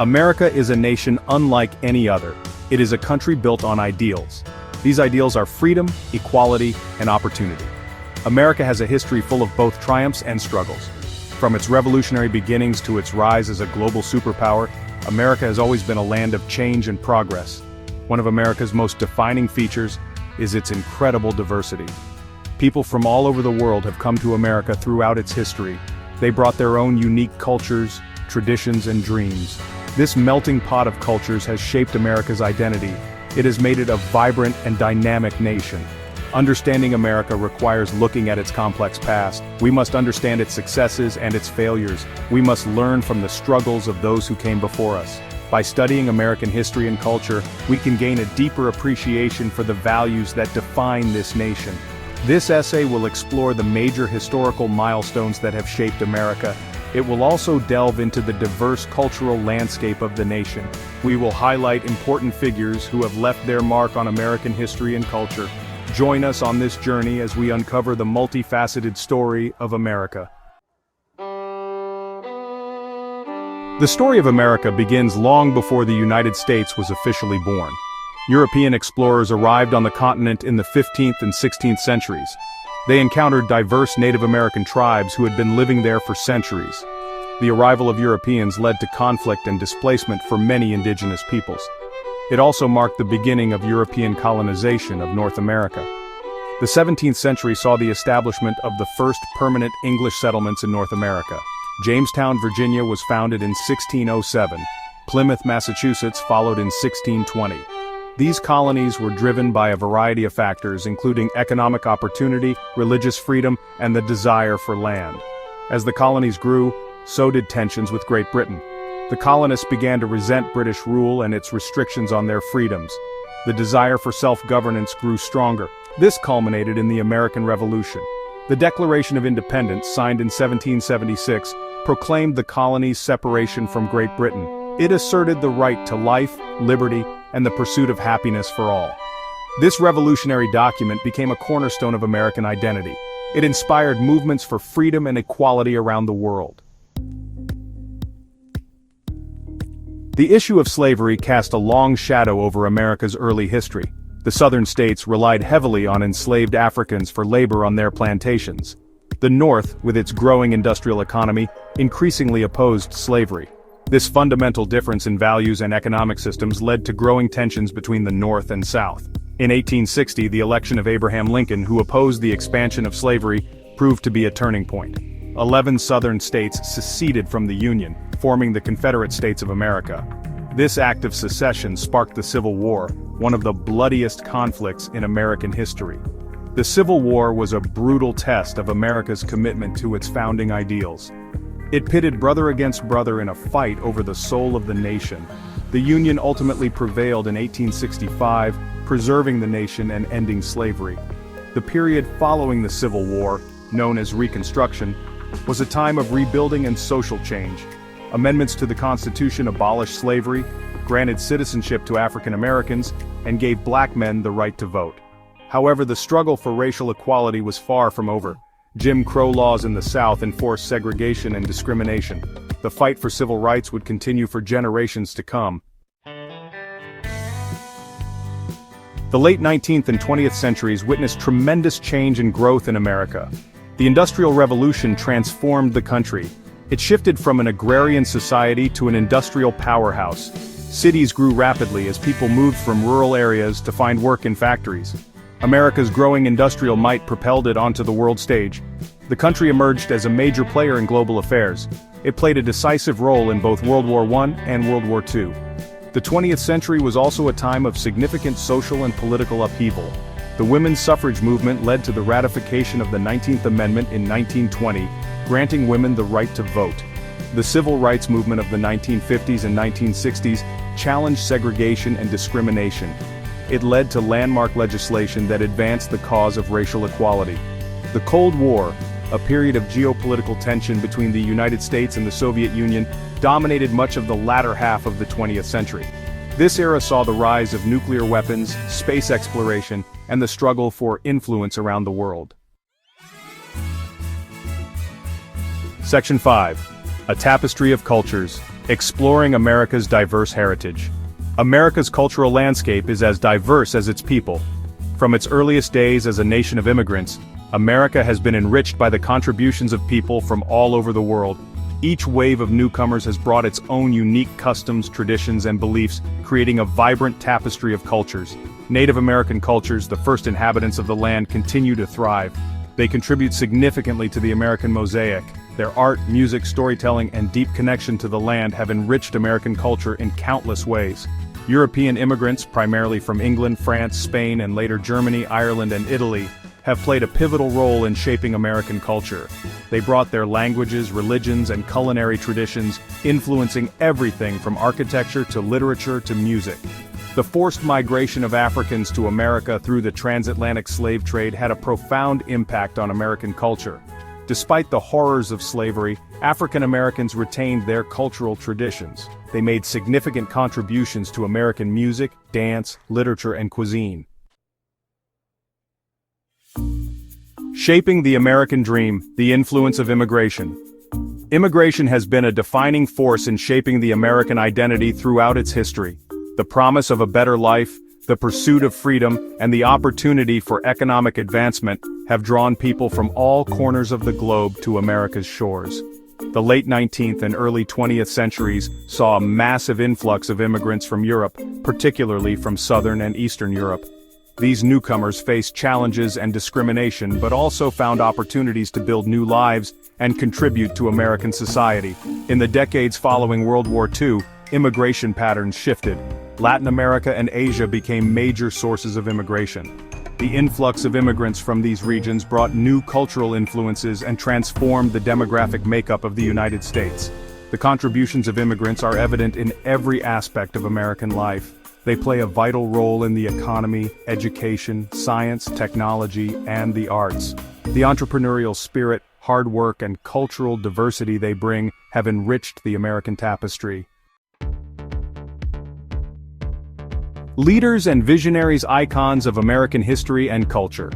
America is a nation unlike any other. It is a country built on ideals. These ideals are freedom, equality, and opportunity. America has a history full of both triumphs and struggles. From its revolutionary beginnings to its rise as a global superpower, America has always been a land of change and progress. One of America's most defining features is its incredible diversity. People from all over the world have come to America throughout its history. They brought their own unique cultures, traditions, and dreams. This melting pot of cultures has shaped America's identity. It has made it a vibrant and dynamic nation. Understanding America requires looking at its complex past. We must understand its successes and its failures. We must learn from the struggles of those who came before us. By studying American history and culture, we can gain a deeper appreciation for the values that define this nation. This essay will explore the major historical milestones that have shaped America. It will also delve into the diverse cultural landscape of the nation. We will highlight important figures who have left their mark on American history and culture. Join us on this journey as we uncover the multifaceted story of America. The story of America begins long before the United States was officially born. European explorers arrived on the continent in the 15th and 16th centuries. They encountered diverse Native American tribes who had been living there for centuries. The arrival of Europeans led to conflict and displacement for many indigenous peoples. It also marked the beginning of European colonization of North America. The 17th century saw the establishment of the first permanent English settlements in North America. Jamestown, Virginia was founded in 1607. Plymouth, Massachusetts followed in 1620. These colonies were driven by a variety of factors, including economic opportunity, religious freedom, and the desire for land. As the colonies grew, so did tensions with Great Britain. The colonists began to resent British rule and its restrictions on their freedoms. The desire for self-governance grew stronger. This culminated in the American Revolution. The Declaration of Independence, signed in 1776, proclaimed the colonies' separation from Great Britain. It asserted the right to life, liberty, and the pursuit of happiness for all. This revolutionary document became a cornerstone of American identity. It inspired movements for freedom and equality around the world. The issue of slavery cast a long shadow over America's early history. The southern states relied heavily on enslaved Africans for labor on their plantations. The North, with its growing industrial economy, increasingly opposed slavery. This fundamental difference in values and economic systems led to growing tensions between the North and South. In 1860, the election of Abraham Lincoln, who opposed the expansion of slavery, proved to be a turning point. 11 southern states seceded from the Union, forming the Confederate States of America. This act of secession sparked the Civil War, one of the bloodiest conflicts in American history. The Civil War was a brutal test of America's commitment to its founding ideals. It pitted brother against brother in a fight over the soul of the nation. The Union ultimately prevailed in 1865, preserving the nation and ending slavery. The period following the Civil War, known as Reconstruction, was a time of rebuilding and social change. Amendments to the Constitution abolished slavery, granted citizenship to African Americans, and gave black men the right to vote. However, the struggle for racial equality was far from over. Jim Crow laws in the South enforced segregation and discrimination. The fight for civil rights would continue for generations to come. The late 19th and 20th centuries witnessed tremendous change and growth in America. The Industrial Revolution transformed the country. It shifted from an agrarian society to an industrial powerhouse. Cities grew rapidly as people moved from rural areas to find work in factories. America's growing industrial might propelled it onto the world stage. The country emerged as a major player in global affairs. It played a decisive role in both World War I and World War II. The 20th century was also a time of significant social and political upheaval. The women's suffrage movement led to the ratification of the 19th Amendment in 1920, granting women the right to vote. The civil rights movement of the 1950s and 1960s challenged segregation and discrimination. It led to landmark legislation that advanced the cause of racial equality. The Cold War, a period of geopolitical tension between the United States and the Soviet Union, dominated much of the latter half of the 20th century. This era saw the rise of nuclear weapons, space exploration, and the struggle for influence around the world. Section 5. A Tapestry of Cultures. Exploring America's diverse heritage. America's cultural landscape is as diverse as its people. From its earliest days as a nation of immigrants, America has been enriched by the contributions of people from all over the world. Each wave of newcomers has brought its own unique customs, traditions, and beliefs, creating a vibrant tapestry of cultures. Native American cultures, the first inhabitants of the land, continue to thrive. They contribute significantly to the American mosaic. Their art, music, storytelling, and deep connection to the land have enriched American culture in countless ways. European immigrants, primarily from England, France, Spain, and later Germany, Ireland, and Italy, have played a pivotal role in shaping American culture. They brought their languages, religions, and culinary traditions, influencing everything from architecture to literature to music. The forced migration of Africans to America through the transatlantic slave trade had a profound impact on American culture. Despite the horrors of slavery, African Americans retained their cultural traditions. They made significant contributions to American music, dance, literature, and cuisine. Shaping the American dream, the influence of immigration. Immigration has been a defining force in shaping the American identity throughout its history. The promise of a better life, the pursuit of freedom, and the opportunity for economic advancement have drawn people from all corners of the globe to America's shores. The late 19th and early 20th centuries saw a massive influx of immigrants from Europe, particularly from Southern and Eastern Europe. These newcomers faced challenges and discrimination but also found opportunities to build new lives and contribute to American society. In the decades following World War II, immigration patterns shifted. Latin America and Asia became major sources of immigration. The influx of immigrants from these regions brought new cultural influences and transformed the demographic makeup of the United States. The contributions of immigrants are evident in every aspect of American life. They play a vital role in the economy, education, science, technology, and the arts. The entrepreneurial spirit, hard work, and cultural diversity they bring have enriched the American tapestry. Leaders and visionaries, icons of American history and culture.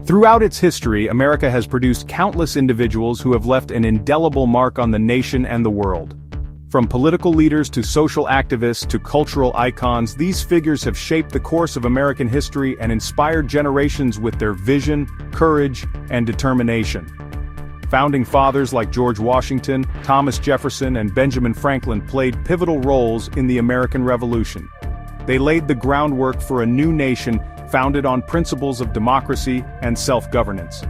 Throughout its history, America has produced countless individuals who have left an indelible mark on the nation and the world. From political leaders to social activists to cultural icons, these figures have shaped the course of American history and inspired generations with their vision, courage, and determination. Founding fathers like George Washington, Thomas Jefferson, and Benjamin Franklin played pivotal roles in the American Revolution. They laid the groundwork for a new nation founded on principles of democracy and self-governance.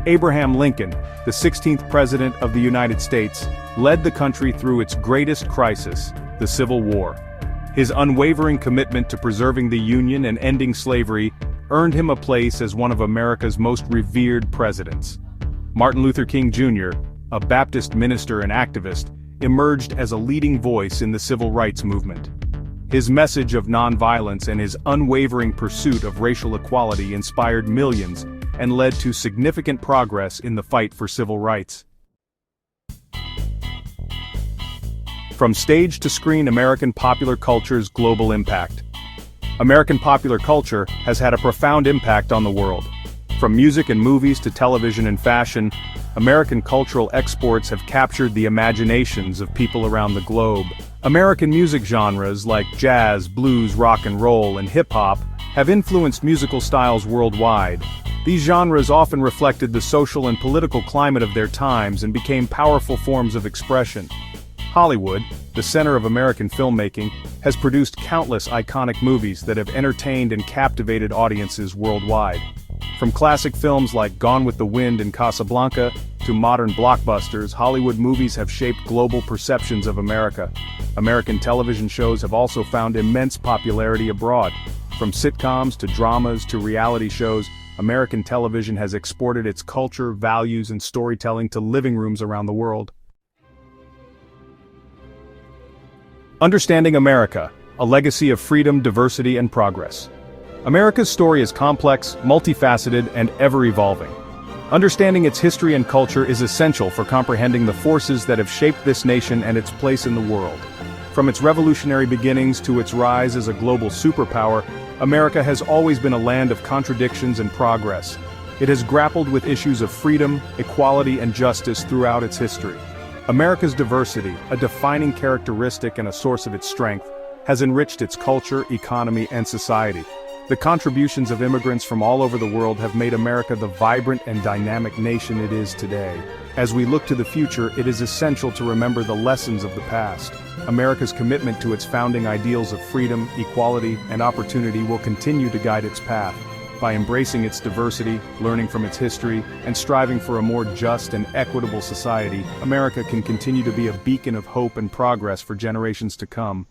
Abraham Lincoln, the 16th President of the United States, led the country through its greatest crisis, the Civil War. His unwavering commitment to preserving the Union and ending slavery earned him a place as one of America's most revered presidents. Martin Luther King Jr., a Baptist minister and activist, emerged as a leading voice in the civil rights movement. His message of nonviolence and his unwavering pursuit of racial equality inspired millions and led to significant progress in the fight for civil rights. From stage to screen, American popular culture's global impact. American popular culture has had a profound impact on the world. From music and movies to television and fashion, American cultural exports have captured the imaginations of people around the globe. American music genres like jazz, blues, rock and roll, and hip-hop have influenced musical styles worldwide. These genres often reflected the social and political climate of their times and became powerful forms of expression. Hollywood, the center of American filmmaking, has produced countless iconic movies that have entertained and captivated audiences worldwide. From classic films like Gone with the Wind and Casablanca to modern blockbusters, Hollywood movies have shaped global perceptions of America. American television shows have also found immense popularity abroad. From sitcoms to dramas to reality shows, American television has exported its culture, values, and storytelling to living rooms around the world. Understanding America, a legacy of freedom, diversity, and progress. America's story is complex, multifaceted, and ever-evolving. Understanding its history and culture is essential for comprehending the forces that have shaped this nation and its place in the world. From its revolutionary beginnings to its rise as a global superpower, America has always been a land of contradictions and progress. It has grappled with issues of freedom, equality, and justice throughout its history. America's diversity, a defining characteristic and a source of its strength, has enriched its culture, economy, and society. The contributions of immigrants from all over the world have made America the vibrant and dynamic nation it is today. As we look to the future, it is essential to remember the lessons of the past. America's commitment to its founding ideals of freedom, equality, and opportunity will continue to guide its path. By embracing its diversity, learning from its history, and striving for a more just and equitable society, America can continue to be a beacon of hope and progress for generations to come.